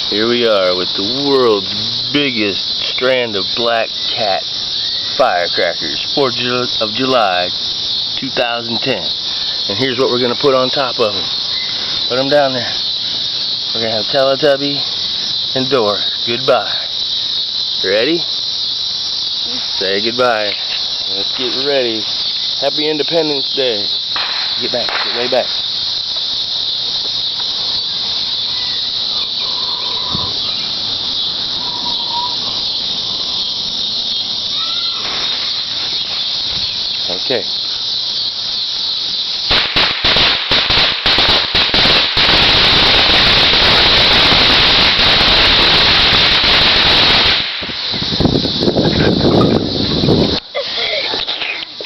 Here we are with the world's biggest strand of black cat firecrackers, 4th of July 2010. And here's what we're going to put on top of them. Put them down there. We're going to have Teletubby and Dora. Goodbye. Ready? Say goodbye. Let's get ready. Happy Independence Day. Get back. Get way back. Okay.